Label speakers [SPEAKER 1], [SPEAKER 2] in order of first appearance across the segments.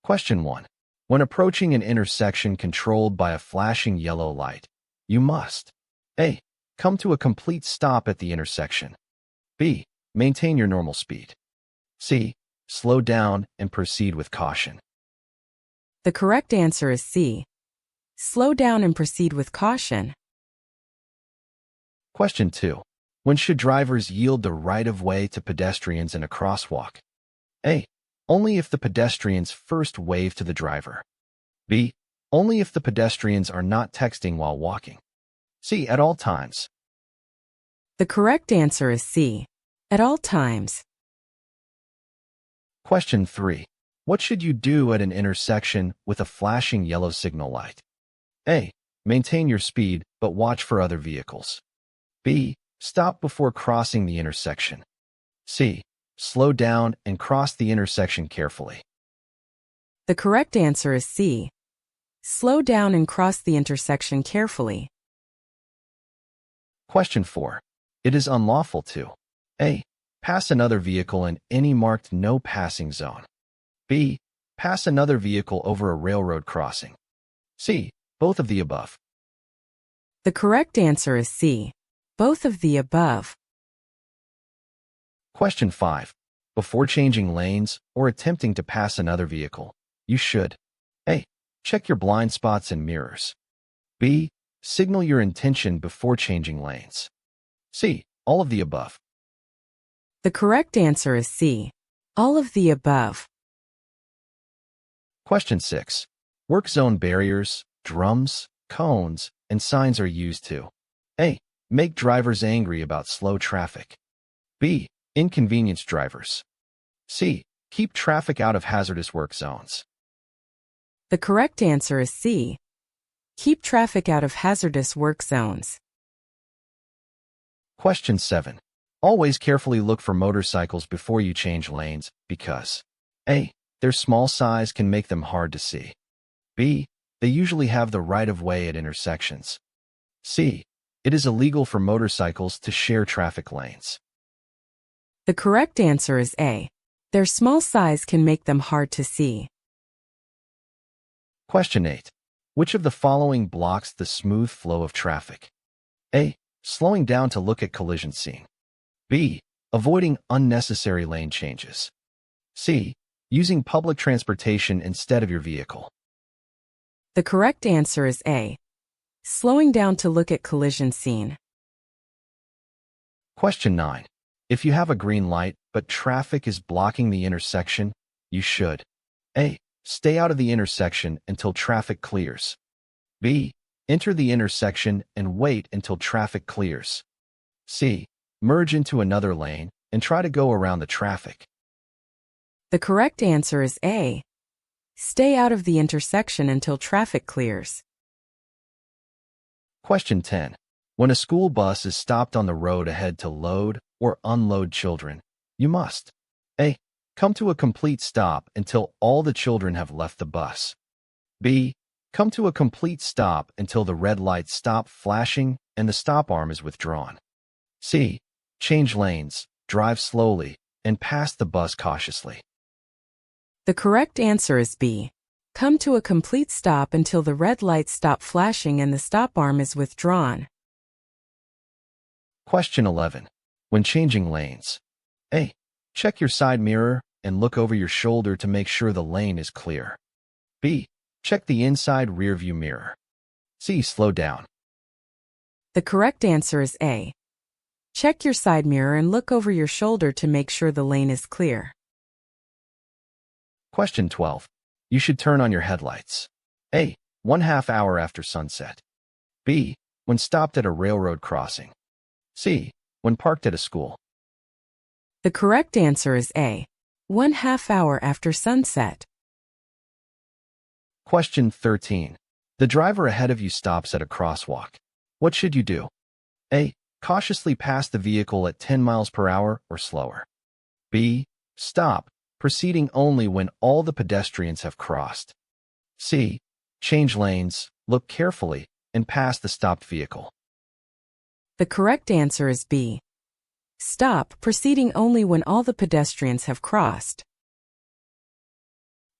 [SPEAKER 1] Question 1. When approaching an intersection controlled by a flashing yellow light, you must A. Come to a complete stop at the intersection. B. Maintain your normal speed. C. Slow down and proceed with caution.
[SPEAKER 2] The correct answer is C. Slow down and proceed with caution.
[SPEAKER 1] Question 2. When should drivers yield the right-of-way to pedestrians in a crosswalk? A. Only if the pedestrians first wave to the driver. B. Only if the pedestrians are not texting while walking. C. At all times.
[SPEAKER 2] The correct answer is C. At all times.
[SPEAKER 1] Question 3. What should you do at an intersection with a flashing yellow signal light? A. Maintain your speed, but watch for other vehicles. B. Stop before crossing the intersection. C. Slow down and cross the intersection carefully.
[SPEAKER 2] The correct answer is C. Slow down and cross the intersection carefully.
[SPEAKER 1] Question 4. It is unlawful to A. Pass another vehicle in any marked no passing zone. B. Pass another vehicle over a railroad crossing. C. Both of the above.
[SPEAKER 2] The correct answer is C. Both of the above.
[SPEAKER 1] Question 5. Before changing lanes or attempting to pass another vehicle, you should A. Check your blind spots and mirrors. B. Signal your intention before changing lanes. C. All of the above.
[SPEAKER 2] The correct answer is C. All of the above.
[SPEAKER 1] Question 6. Work zone barriers, drums, cones, and signs are used to A. Make drivers angry about slow traffic. B. Inconvenience drivers. C. Keep traffic out of hazardous work zones.
[SPEAKER 2] The correct answer is C. Keep traffic out of hazardous work zones.
[SPEAKER 1] Question 7. Always carefully look for motorcycles before you change lanes because A. Their small size can make them hard to see. B. They usually have the right-of-way at intersections. C. It is illegal for motorcycles to share traffic lanes.
[SPEAKER 2] The correct answer is A. Their small size can make them hard to see.
[SPEAKER 1] Question 8. Which of the following blocks the smooth flow of traffic? A. Slowing down to look at collision scene. B. Avoiding unnecessary lane changes. C. Using public transportation instead of your vehicle.
[SPEAKER 2] The correct answer is A. Slowing down to look at collision scene.
[SPEAKER 1] Question 9. If you have a green light but traffic is blocking the intersection, you should A. Stay out of the intersection until traffic clears. B. Enter the intersection and wait until traffic clears. C. Merge into another lane and try to go around the traffic.
[SPEAKER 2] The correct answer is A. Stay out of the intersection until traffic clears.
[SPEAKER 1] Question 10. When a school bus is stopped on the road ahead to load or unload children, you must A. Come to a complete stop until all the children have left the bus. B. Come to a complete stop until the red lights stop flashing and the stop arm is withdrawn. C. Change lanes, drive slowly, and pass the bus cautiously.
[SPEAKER 2] The correct answer is B. Come to a complete stop until the red lights stop flashing and the stop arm is withdrawn.
[SPEAKER 1] Question 11. When changing lanes, A. Check your side mirror and look over your shoulder to make sure the lane is clear. B. Check the inside rearview mirror. C. Slow down.
[SPEAKER 2] The correct answer is A. Check your side mirror and look over your shoulder to make sure the lane is clear.
[SPEAKER 1] Question 12. You should turn on your headlights. A. 1/2 hour after sunset. B. When stopped at a railroad crossing. C. When parked at a school.
[SPEAKER 2] The correct answer is A. 1/2 hour after sunset.
[SPEAKER 1] Question 13. The driver ahead of you stops at a crosswalk. What should you do? A. Cautiously pass the vehicle at 10 miles per hour or slower. B. Stop, proceeding only when all the pedestrians have crossed. C. Change lanes, look carefully, and pass the stopped vehicle.
[SPEAKER 2] The correct answer is B. Stop, proceeding only when all the pedestrians have crossed.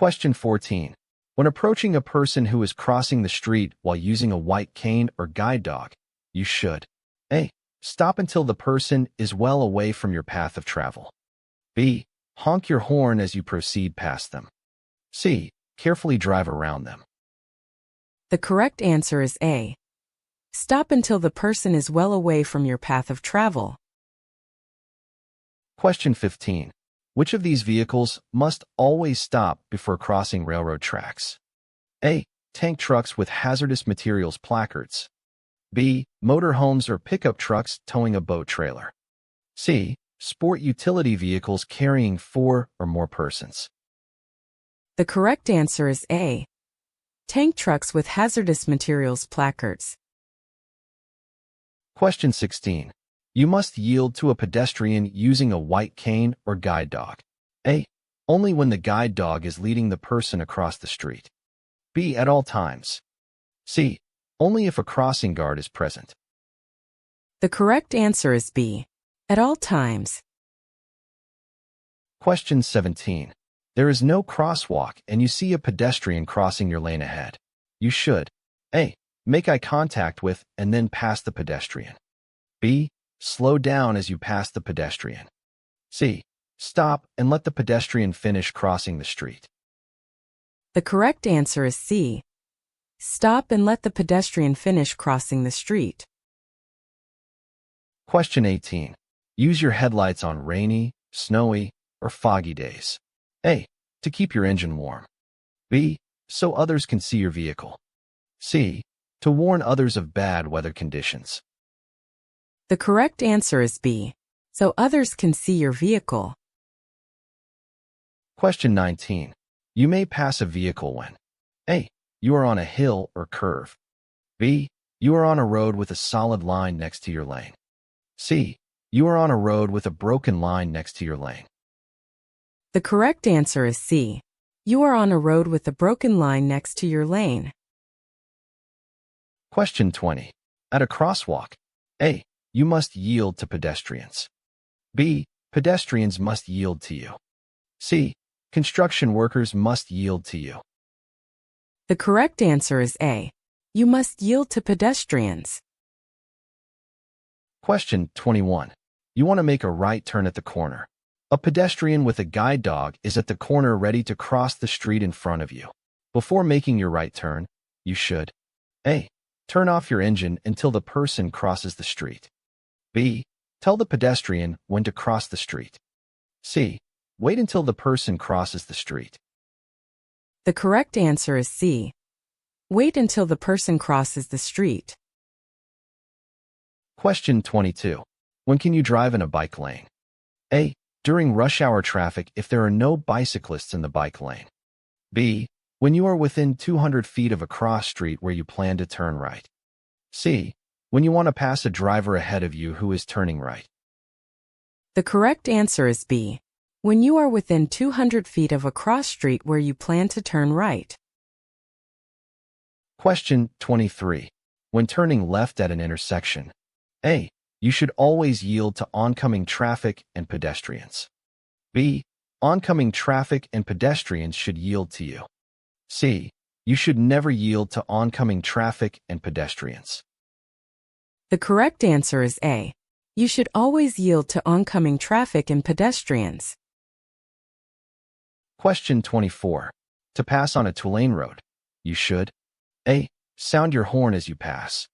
[SPEAKER 1] Question 14. When approaching a person who is crossing the street while using a white cane or guide dog, you should A. Stop until the person is well away from your path of travel. B. Honk your horn as you proceed past them. C. Carefully drive around them.
[SPEAKER 2] The correct answer is A. Stop until the person is well away from your path of travel.
[SPEAKER 1] Question 15. Which of these vehicles must always stop before crossing railroad tracks? A. Tank trucks with hazardous materials placards. B. Motorhomes or pickup trucks towing a boat trailer. C. Sport utility vehicles carrying 4 or more persons.
[SPEAKER 2] The correct answer is A. Tank trucks with hazardous materials placards.
[SPEAKER 1] Question 16. You must yield to a pedestrian using a white cane or guide dog. A. Only when the guide dog is leading the person across the street. B. At all times. C. Only if a crossing guard is present.
[SPEAKER 2] The correct answer is B. At all times.
[SPEAKER 1] Question 17. There is no crosswalk and you see a pedestrian crossing your lane ahead. You should A. Make eye contact with and then pass the pedestrian. B. Slow down as you pass the pedestrian. C. Stop and let the pedestrian finish crossing the street.
[SPEAKER 2] The correct answer is C. Stop and let the pedestrian finish crossing the street.
[SPEAKER 1] Question 18. Use your headlights on rainy, snowy, or foggy days. A. To keep your engine warm. B. So others can see your vehicle. C. To warn others of bad weather conditions.
[SPEAKER 2] The correct answer is B. So others can see your vehicle.
[SPEAKER 1] Question 19. You may pass a vehicle when A. You are on a hill or curve. B. You are on a road with a solid line next to your lane. C. You are on a road with a broken line next to your lane.
[SPEAKER 2] The correct answer is C. You are on a road with a broken line next to your lane.
[SPEAKER 1] Question 20. At a crosswalk, A. You must yield to pedestrians. B. Pedestrians must yield to you. C. Construction workers must yield to you.
[SPEAKER 2] The correct answer is A. You must yield to pedestrians.
[SPEAKER 1] Question 21. You want to make a right turn at the corner. A pedestrian with a guide dog is at the corner ready to cross the street in front of you. Before making your right turn, you should A. Turn off your engine until the person crosses the street. B. Tell the pedestrian when to cross the street. C. Wait until the person crosses the street.
[SPEAKER 2] The correct answer is C. Wait until the person crosses the street.
[SPEAKER 1] Question 22. When can you drive in a bike lane? A. During rush hour traffic if there are no bicyclists in the bike lane. B. When you are within 200 feet of a cross street where you plan to turn right. C. When you want to pass a driver ahead of you who is turning right.
[SPEAKER 2] The correct answer is B. When you are within 200 feet of a cross street where you plan to turn right.
[SPEAKER 1] Question 23. When turning left at an intersection. A. You should always yield to oncoming traffic and pedestrians. B. Oncoming traffic and pedestrians should yield to you. C. You should never yield to oncoming traffic and pedestrians.
[SPEAKER 2] The correct answer is A. You should always yield to oncoming traffic and pedestrians.
[SPEAKER 1] Question 24. To pass on a two-lane road, you should A. Sound your horn as you pass.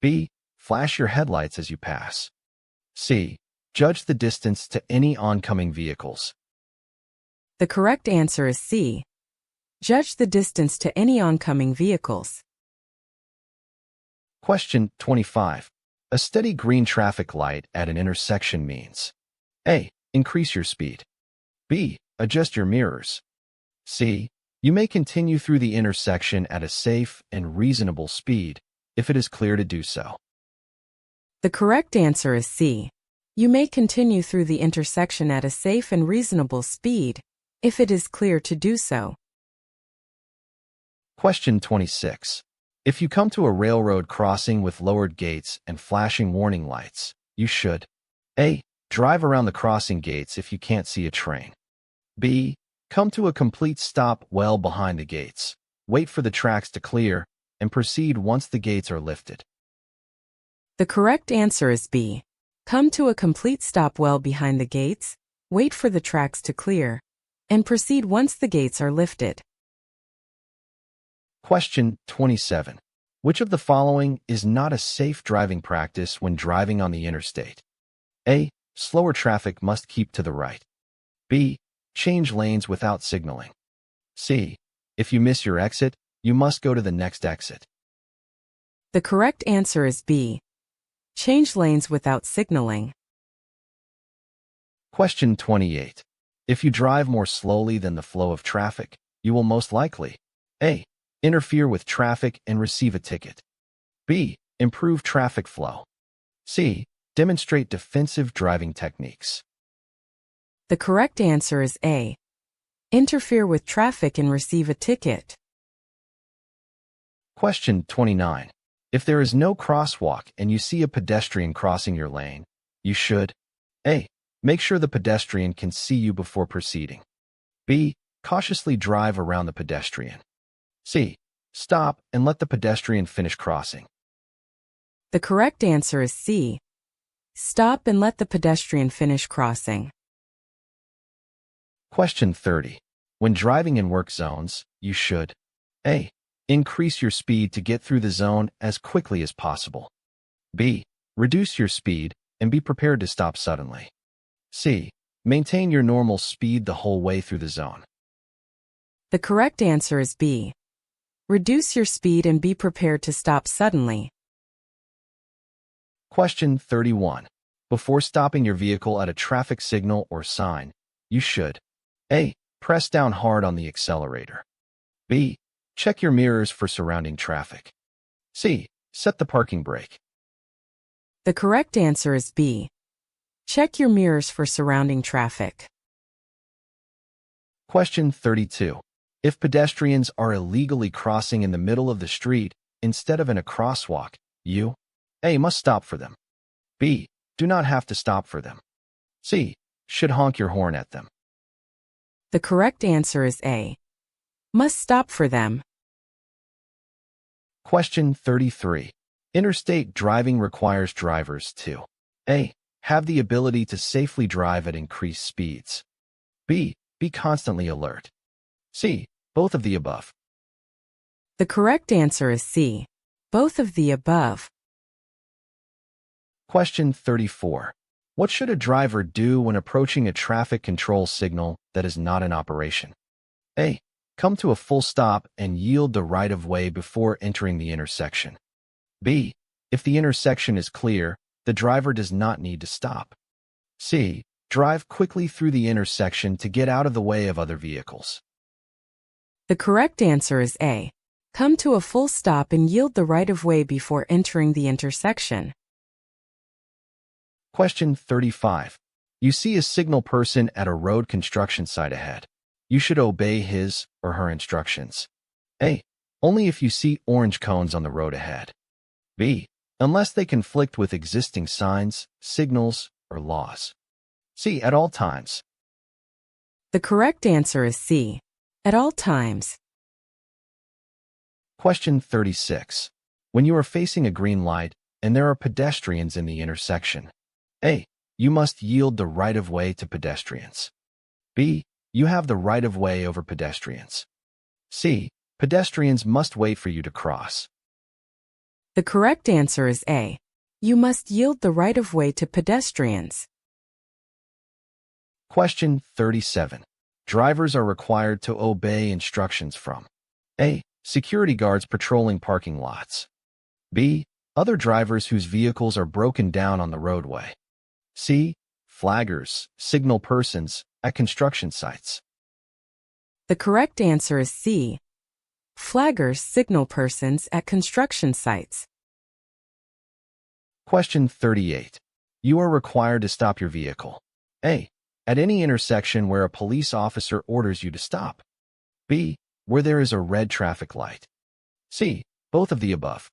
[SPEAKER 1] B. Flash your headlights as you pass. C. Judge the distance to any oncoming vehicles.
[SPEAKER 2] The correct answer is C. Judge the distance to any oncoming vehicles.
[SPEAKER 1] Question 25. A steady green traffic light at an intersection means A. Increase your speed. B. Adjust your mirrors. C. You may continue through the intersection at a safe and reasonable speed if it is clear to do so.
[SPEAKER 2] The correct answer is C. You may continue through the intersection at a safe and reasonable speed if it is clear to do so.
[SPEAKER 1] Question 26. If you come to a railroad crossing with lowered gates and flashing warning lights, you should A. Drive around the crossing gates if you can't see a train. B. Come to a complete stop well behind the gates. Wait for the tracks to clear and proceed once the gates are lifted.
[SPEAKER 2] The correct answer is B. Come to a complete stop well behind the gates, wait for the tracks to clear, and proceed once the gates are lifted.
[SPEAKER 1] Question 27. Which of the following is not a safe driving practice when driving on the interstate? A. Slower traffic must keep to the right. B. Change lanes without signaling. C. If you miss your exit, you must go to the next exit.
[SPEAKER 2] The correct answer is B. Change lanes without signaling.
[SPEAKER 1] Question 28. If you drive more slowly than the flow of traffic, you will most likely A. Interfere with traffic and receive a ticket. B. Improve traffic flow. C. Demonstrate defensive driving techniques.
[SPEAKER 2] The correct answer is A. Interfere with traffic and receive a ticket.
[SPEAKER 1] Question 29. If there is no crosswalk and you see a pedestrian crossing your lane, you should A. Make sure the pedestrian can see you before proceeding. B. Cautiously drive around the pedestrian. C. Stop and let the pedestrian finish crossing.
[SPEAKER 2] The correct answer is C. Stop and let the pedestrian finish crossing.
[SPEAKER 1] Question 30. When driving in work zones, you should A. Increase your speed to get through the zone as quickly as possible. B. Reduce your speed and be prepared to stop suddenly. C. Maintain your normal speed the whole way through the zone.
[SPEAKER 2] The correct answer is B. Reduce your speed and be prepared to stop suddenly.
[SPEAKER 1] Question 31. Before stopping your vehicle at a traffic signal or sign, you should A. Press down hard on the accelerator. B. Check your mirrors for surrounding traffic. C. Set the parking brake.
[SPEAKER 2] The correct answer is B. Check your mirrors for surrounding traffic.
[SPEAKER 1] Question 32. If pedestrians are illegally crossing in the middle of the street instead of in a crosswalk, you A. Must stop for them. B. Do not have to stop for them. C. Should honk your horn at them.
[SPEAKER 2] The correct answer is A. Must stop for them.
[SPEAKER 1] Question 33. Interstate driving requires drivers to A. Have the ability to safely drive at increased speeds. B. Be constantly alert. C. Both of the above.
[SPEAKER 2] The correct answer is C. Both of the above.
[SPEAKER 1] Question 34. What should a driver do when approaching a traffic control signal that is not in operation? A. Come to a full stop and yield the right-of-way before entering the intersection. B. If the intersection is clear, the driver does not need to stop. C. Drive quickly through the intersection to get out of the way of other vehicles.
[SPEAKER 2] The correct answer is A. Come to a full stop and yield the right-of-way before entering the intersection.
[SPEAKER 1] Question 35. You see a signal person at a road construction site ahead. You should obey his or her instructions. A. Only if you see orange cones on the road ahead. B. Unless they conflict with existing signs, signals, or laws. C. At all times.
[SPEAKER 2] The correct answer is C. At all times.
[SPEAKER 1] Question 36. When you are facing a green light and there are pedestrians in the intersection, A. You must yield the right-of-way to pedestrians. B. You have the right-of-way over pedestrians. C. Pedestrians must wait for you to cross.
[SPEAKER 2] The correct answer is A. You must yield the right-of-way to pedestrians.
[SPEAKER 1] Question 37. Drivers are required to obey instructions from A. Security guards patrolling parking lots. B. Other drivers whose vehicles are broken down on the roadway. C. Flaggers, signal persons, at construction sites.
[SPEAKER 2] The correct answer is C. Flaggers signal persons at construction sites.
[SPEAKER 1] Question 38. You are required to stop your vehicle. A. At any intersection where a police officer orders you to stop. B. Where there is a red traffic light. C. Both of the above.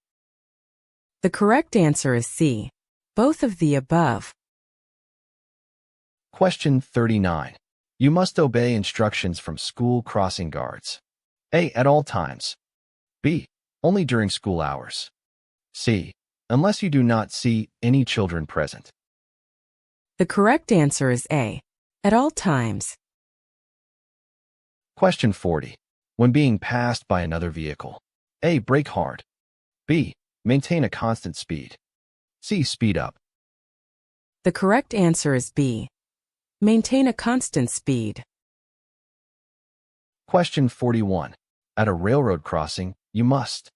[SPEAKER 2] The correct answer is C. Both of the above.
[SPEAKER 1] Question 39. You must obey instructions from school crossing guards. A. At all times. B. Only during school hours. C. Unless you do not see any children present.
[SPEAKER 2] The correct answer is A. At all times.
[SPEAKER 1] Question 40. When being passed by another vehicle. A. Brake hard. B. Maintain a constant speed. C. Speed up.
[SPEAKER 2] The correct answer is B. Maintain a constant speed.
[SPEAKER 1] Question 41. At a railroad crossing, you must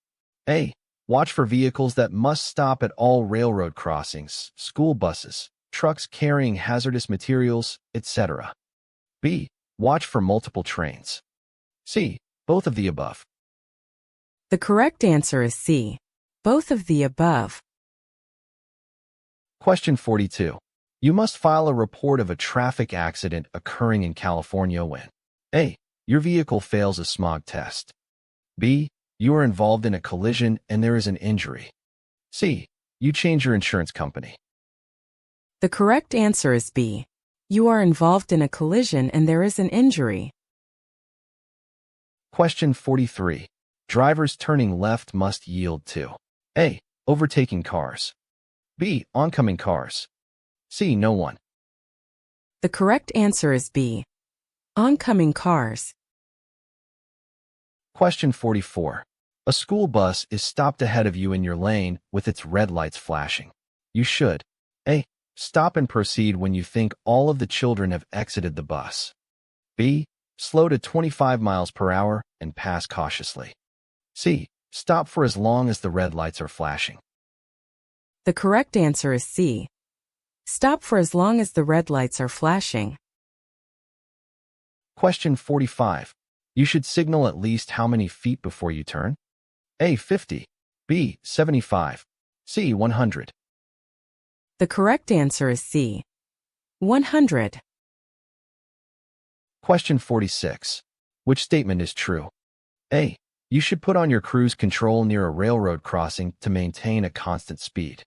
[SPEAKER 1] A. Watch for vehicles that must stop at all railroad crossings, school buses, trucks carrying hazardous materials, etc. B. Watch for multiple trains. C. Both of the above.
[SPEAKER 2] The correct answer is C. Both of the above.
[SPEAKER 1] Question 42. You must file a report of a traffic accident occurring in California when A. Your vehicle fails a smog test. B. You are involved in a collision and there is an injury. C. You change your insurance company.
[SPEAKER 2] The correct answer is B. You are involved in a collision and there is an injury.
[SPEAKER 1] Question 43. Drivers turning left must yield to A. Overtaking cars. B. Oncoming cars. C. No one.
[SPEAKER 2] The correct answer is B. Oncoming cars.
[SPEAKER 1] Question 44. A school bus is stopped ahead of you in your lane with its red lights flashing. You should A. Stop and proceed when you think all of the children have exited the bus. B. Slow to 25 miles per hour and pass cautiously. C. Stop for as long as the red lights are flashing.
[SPEAKER 2] The correct answer is C. Stop for as long as the red lights are flashing.
[SPEAKER 1] Question 45. You should signal at least how many feet before you turn? A. 50. B. 75. C. 100.
[SPEAKER 2] The correct answer is C. 100.
[SPEAKER 1] Question 46. Which statement is true? A. You should put on your cruise control near a railroad crossing to maintain a constant speed.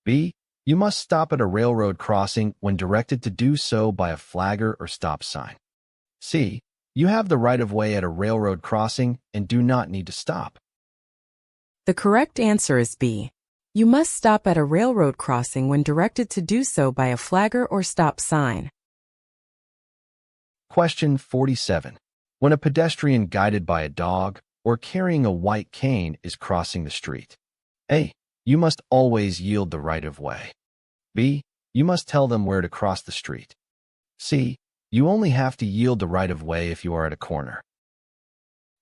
[SPEAKER 1] B. You must stop at a railroad crossing when directed to do so by a flagger or stop sign. C. You have the right-of-way at a railroad crossing and do not need to stop.
[SPEAKER 2] The correct answer is B. You must stop at a railroad crossing when directed to do so by a flagger or stop sign.
[SPEAKER 1] Question 47. When a pedestrian guided by a dog or carrying a white cane is crossing the street. A. You must always yield the right-of-way. B. You must tell them where to cross the street. C. You only have to yield the right-of-way if you are at a corner.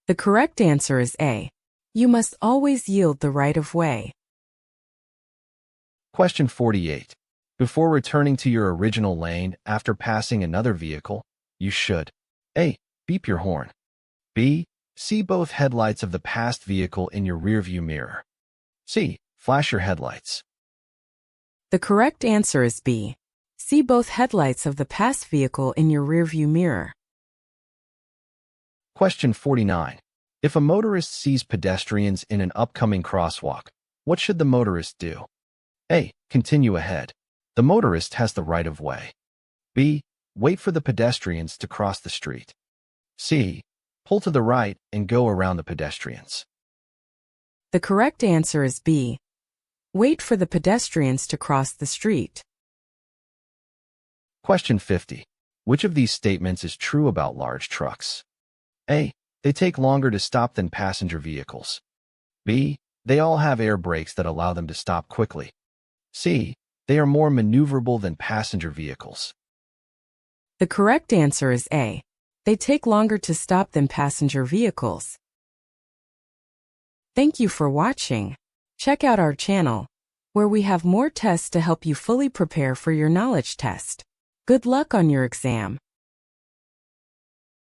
[SPEAKER 2] The correct answer is A. You must always yield the right-of-way.
[SPEAKER 1] Question 48. Before returning to your original lane after passing another vehicle, you should A. Beep your horn. B. See both headlights of the passed vehicle in your rearview mirror. C. Flash your headlights.
[SPEAKER 2] The correct answer is B. See both headlights of the passed vehicle in your rearview mirror.
[SPEAKER 1] Question 49. If a motorist sees pedestrians in an upcoming crosswalk, what should the motorist do? A. Continue ahead. The motorist has the right-of-way. B. Wait for the pedestrians to cross the street. C. Pull to the right and go around the pedestrians.
[SPEAKER 2] The correct answer is B. Wait for the pedestrians to cross the street.
[SPEAKER 1] Question 50. Which of these statements is true about large trucks? A. They take longer to stop than passenger vehicles. B. They all have air brakes that allow them to stop quickly. C. They are more maneuverable than passenger vehicles.
[SPEAKER 2] The correct answer is A. They take longer to stop than passenger vehicles. Thank you for watching. Check out our channel, where we have more tests to help you fully prepare for your knowledge test. Good luck on your exam.